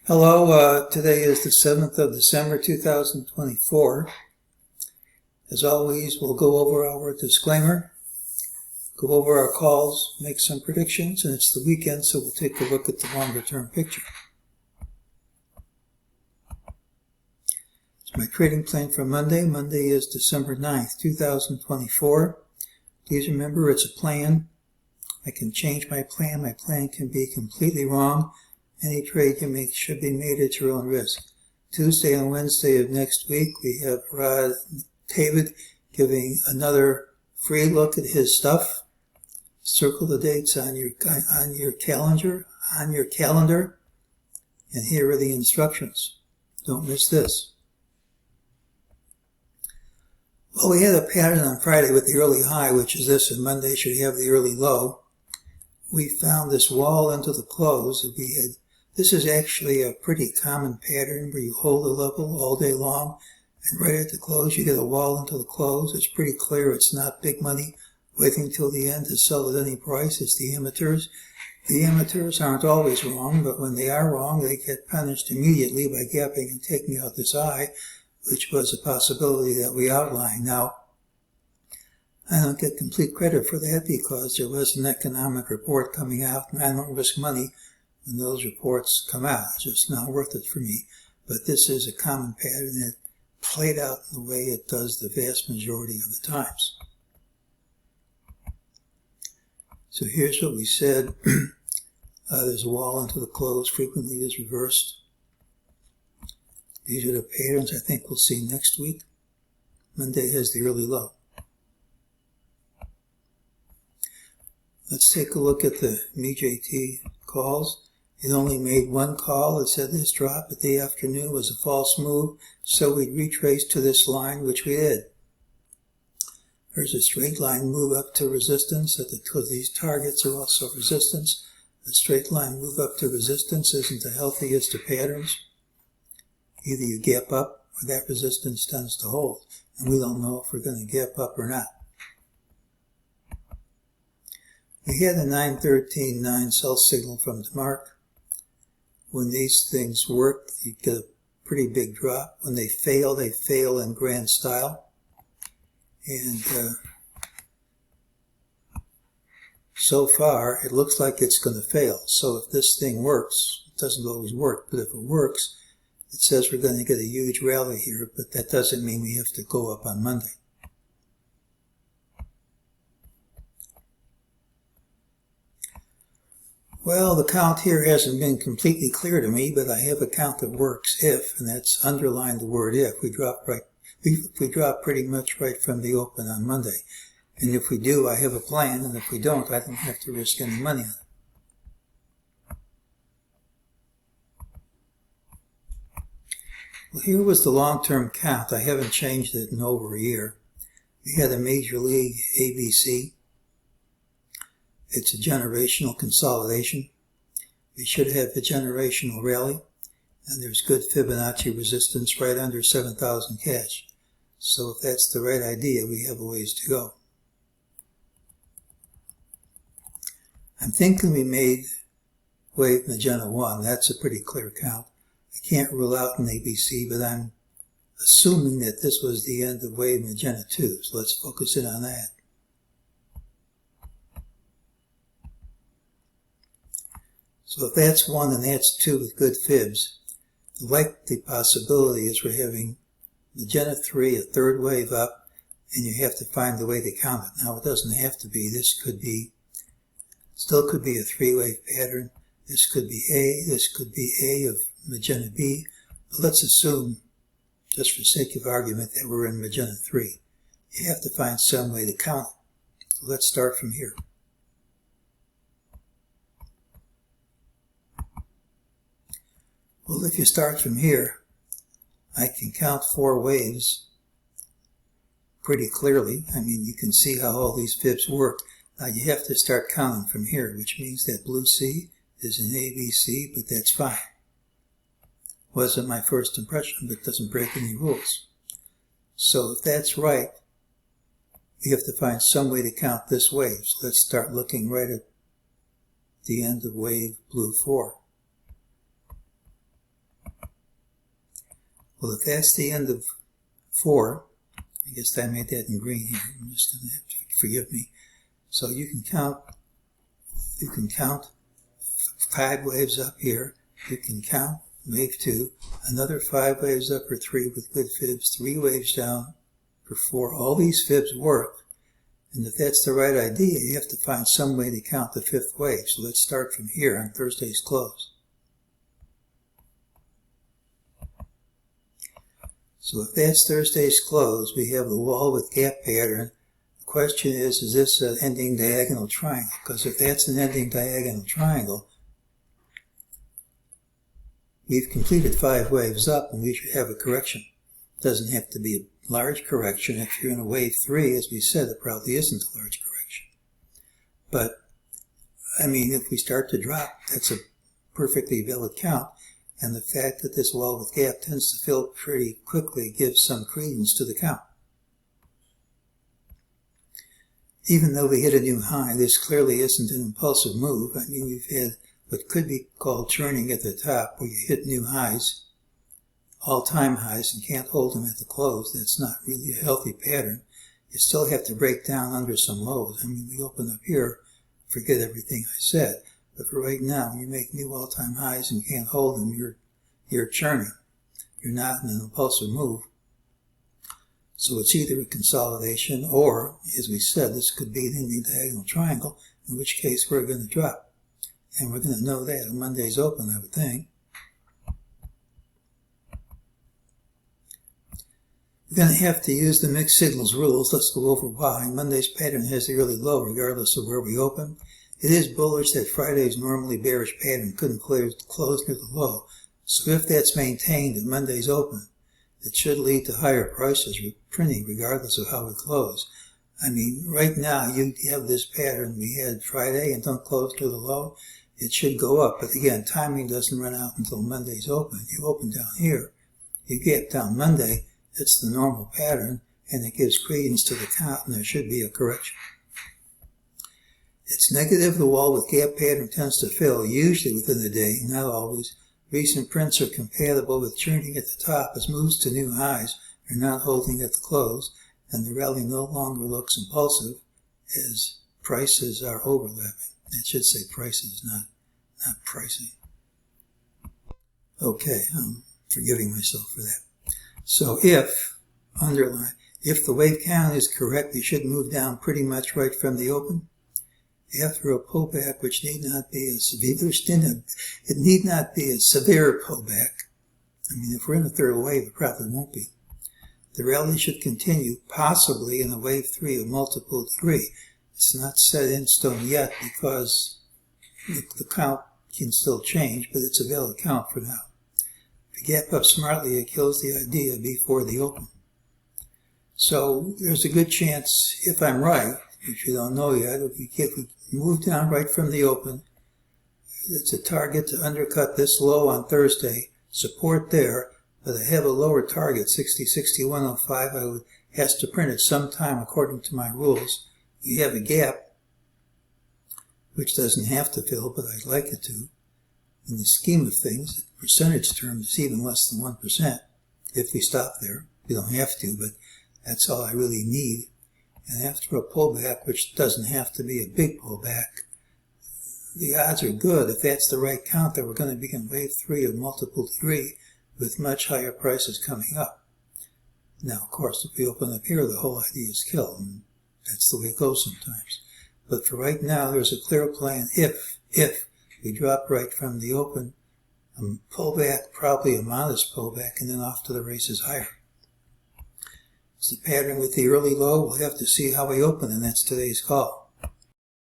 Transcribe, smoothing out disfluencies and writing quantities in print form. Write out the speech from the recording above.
Hello, today is the 7th of December 2024. As always, we'll go over our disclaimer, go over our calls, make some predictions, and it's the weekend, so we'll take a look at the longer term picture. It's my trading plan for Monday. Monday is December 9th, 2024. Please remember it's a plan. I can change my plan. My plan can be completely wrong. Any trade you make should be made at your own risk. Tuesday and Wednesday of next week, we have David giving another free look at his stuff. Circle the dates on your calendar, and here are the instructions. Don't miss this. Well, we had a pattern on Friday with the early high, which is this, and Monday should have the early low. We found this wall into the close. This is actually a pretty common pattern where you hold a level all day long, and right at the close you get a wall into the close. It's pretty clear it's not big money waiting till the end to sell at any price. It's the amateurs. The amateurs aren't always wrong, but when they are wrong, they get punished immediately by gapping and taking out this eye, which was a possibility that we outlined. Now, I don't get complete credit for that because there was an economic report coming out, and I don't risk money when those reports come out. It's just not worth it for me. But this is a common pattern that played out in the way it does the vast majority of the times. So here's what we said. There's a wall into the close, frequently is reversed. These are the patterns I think we'll see next week. Monday has the early low. Let's take a look at the MEJT calls. It only made one call. It said this drop at the afternoon was a false move, so we'd retrace to this line, which we did. There's a straight line move up to resistance, because these targets are also resistance. A straight line move up to resistance isn't the healthiest of patterns. Either you gap up or that resistance tends to hold, and we don't know if we're going to gap up or not. We had a 913.9 sell signal from DeMark. When these things work, you get a pretty big drop. When they fail in grand style. And so far, it looks like it's going to fail. So if this thing works, it doesn't always work, but if it works, it says we're going to get a huge rally here, but that doesn't mean we have to go up on Monday. Well, the count here hasn't been completely clear to me, but I have a count that works if, and that's underlined the word if. We drop pretty much right from the open on Monday. And if we do, I have a plan, and if we don't, I don't have to risk any money on it. Well, here was the long-term count. I haven't changed it in over a year. We had a Major League ABC. It's a generational consolidation. We should have a generational rally, and there's good Fibonacci resistance right under 7,000 cash. So if that's the right idea, we have a ways to go. I'm thinking we made wave magenta 1. That's a pretty clear count. I can't rule out an ABC, but I'm assuming that this was the end of wave magenta 2. So let's focus in on that. So if that's 1 and that's 2 with good fibs, the likely possibility is we're having magenta 3, a third wave up, and you have to find a way to count it. Now it doesn't have to be. This could be, still could be a 3-wave pattern. This could be A, this could be A of magenta B. But let's assume, just for sake of argument, that we're in magenta 3. You have to find some way to count it. So let's start from here. Well, if you start from here, I can count 4 waves pretty clearly. I mean, you can see how all these fibs work. Now you have to start counting from here, which means that blue C is an ABC, but that's fine. Wasn't my first impression, but doesn't break any rules. So if that's right, we have to find some way to count this wave. So let's start looking right at the end of wave blue 4. Well, if that's the end of 4, I guess I made that in green here. I'm just going to have to forgive me. So you can count 5 waves up here. You can count wave 2, another 5 waves up for 3 with good fibs, 3 waves down for 4. All these fibs work. And if that's the right idea, you have to find some way to count the 5th wave. So let's start from here on Thursday's close. So if that's Thursday's close, we have the wall with gap pattern. The question is this an ending diagonal triangle? Because if that's an ending diagonal triangle, we've completed 5 waves up and we should have a correction. It doesn't have to be a large correction. If you're in a wave 3, as we said, it probably isn't a large correction. But, I mean, if we start to drop, that's a perfectly valid count. And the fact that this wall with gap tends to fill pretty quickly gives some credence to the count. Even though we hit a new high, this clearly isn't an impulsive move. I mean, we've had what could be called churning at the top, where you hit new highs, all-time highs, and can't hold them at the close. That's not really a healthy pattern. You still have to break down under some lows. I mean, we open up here, forget everything I said. But for right now, when you make new all-time highs and can't hold them, you're churning. You're not in an impulsive move. So it's either a consolidation or, as we said, this could be an ending diagonal triangle, in which case we're going to drop. And we're going to know that on Monday's open, I would think. We're going to have to use the mixed signals rules. Let's go over why. Monday's pattern has the early low regardless of where we open. It is bullish that Friday's normally bearish pattern couldn't close near the low. So if that's maintained at Monday's open, it should lead to higher prices printing regardless of how we close. I mean, right now you have this pattern we had Friday and don't close to the low. It should go up. But again, timing doesn't run out until Monday's open. You open down here. You gap down Monday. It's the normal pattern, and it gives credence to the count, and there should be a correction. It's negative. The wall with gap pattern tends to fill, usually within the day, not always. Recent prints are compatible with churning at the top as moves to new highs are not holding at the close, and the rally no longer looks impulsive as prices are overlapping. It should say prices, not pricing. Okay, I'm forgiving myself for that. So if the wave count is correct, we should move down pretty much right from the open. After a pullback, which need not be a severe pullback. I mean, if we're in the third wave, it probably won't be. The rally should continue, possibly in a wave 3 of multiple degree. It's not set in stone yet because the count can still change, but it's a valid count for now. If you gap up smartly, it kills the idea before the open. So there's a good chance, if I'm right, which we don't know yet, if we move down right from the open, it's a target to undercut this low on Thursday, support there, but I have a lower target, 60-6105. Has to print it sometime according to my rules. You have a gap, which doesn't have to fill, but I'd like it to. In the scheme of things, in percentage terms, it's even less than 1%. If we stop there, we don't have to, but that's all I really need. And after a pullback, which doesn't have to be a big pullback, the odds are good, if that's the right count, that we're going to be in wave 3 of multiple degree with much higher prices coming up. Now, of course, if we open up here, the whole idea is killed, and that's the way it goes sometimes. But for right now, there's a clear plan. If we drop right from the open, a pullback, probably a modest pullback, and then off to the races higher. It's the pattern with the early low. We'll have to see how we open, and that's today's call.